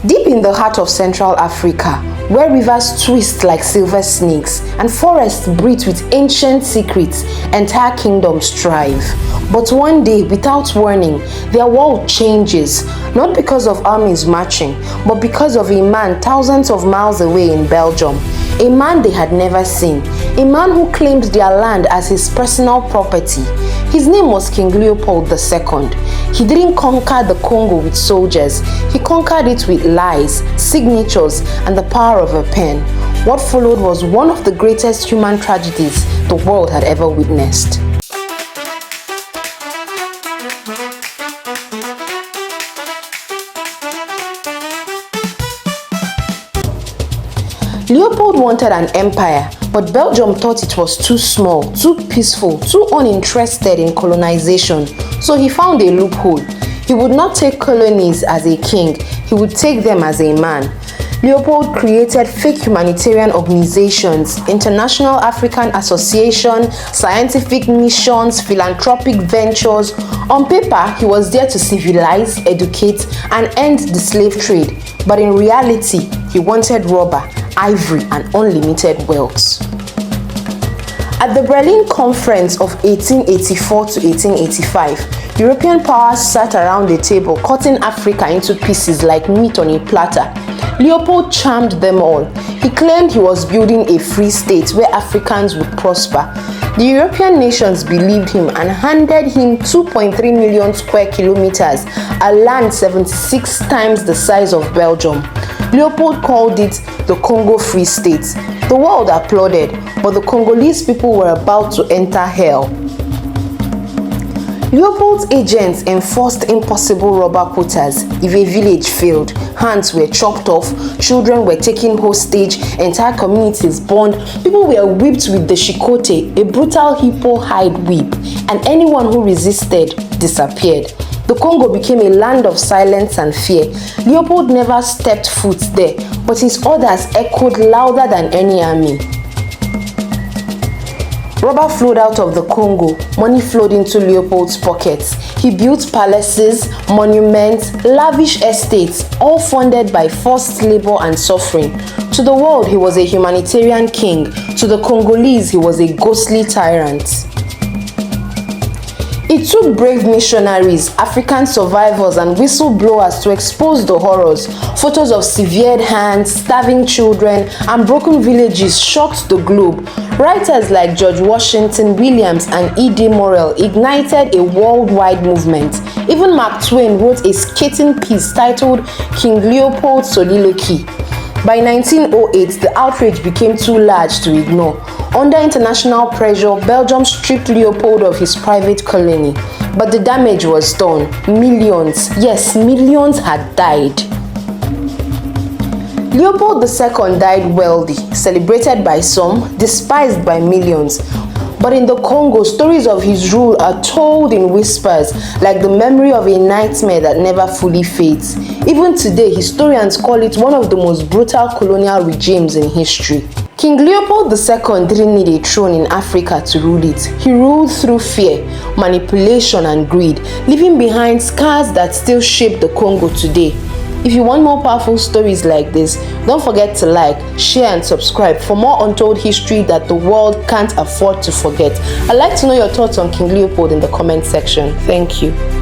Deep in the heart of Central Africa, where rivers twist like silver snakes and forests breathe with ancient secrets, entire kingdoms thrive. But one day, without warning, their world changes, not because of armies marching, but because of a man thousands of miles away in Belgium. A man they had never seen, a man who claimed their land as his personal property. His name was King Leopold II. He didn't conquer the Congo with soldiers, he conquered it with lies, signatures, and the power of a pen. What followed was one of the greatest human tragedies the world had ever witnessed. Leopold wanted an empire, but Belgium thought it was too small, too peaceful, too uninterested in colonization, so he found a loophole. He would not take colonies as a king, he would take them as a man. Leopold created fake humanitarian organizations, International African Association, scientific missions, philanthropic ventures. On paper, he was there to civilize, educate, and end the slave trade. But in reality, he wanted rubber, ivory, and unlimited wealth. At the Berlin Conference of 1884 to 1885, European powers sat around the table, cutting Africa into pieces like meat on a platter. Leopold charmed them all. He claimed he was building a free state where Africans would prosper. The European nations believed him and handed him 2.3 million square kilometers, a land 76 times the size of Belgium. Leopold called it the Congo Free State. The world applauded, but the Congolese people were about to enter hell. Leopold's agents enforced impossible rubber quotas. If a village failed, hands were chopped off, children were taken hostage, entire communities burned, people were whipped with the chicote, a brutal hippo hide whip, and anyone who resisted disappeared. The Congo became a land of silence and fear. Leopold never stepped foot there, but his orders echoed louder than any army. Rubber flowed out of the Congo, money flowed into Leopold's pockets. He built palaces, monuments, lavish estates, all funded by forced labor and suffering. To the world, he was a humanitarian king. To the Congolese, he was a ghostly tyrant. It took brave missionaries, African survivors, and whistleblowers to expose the horrors. Photos of severed hands, starving children, and broken villages shocked the globe. Writers like George Washington Williams and E.D. Morel ignited a worldwide movement. Even Mark Twain wrote a scathing piece titled King Leopold's Soliloquy. By 1908, the outrage became too large to ignore. Under international pressure, Belgium stripped Leopold of his private colony. But the damage was done. Millions, yes, millions had died. Leopold II died wealthy, celebrated by some, despised by millions. But in the Congo, stories of his rule are told in whispers, like the memory of a nightmare that never fully fades. Even today, historians call it one of the most brutal colonial regimes in history. King Leopold II didn't need a throne in Africa to rule it. He ruled through fear, manipulation, and greed, leaving behind scars that still shape the Congo today. If you want more powerful stories like this, don't forget to like, share, and subscribe for more untold history that the world can't afford to forget. I'd like to know your thoughts on King Leopold in the comment section. Thank you.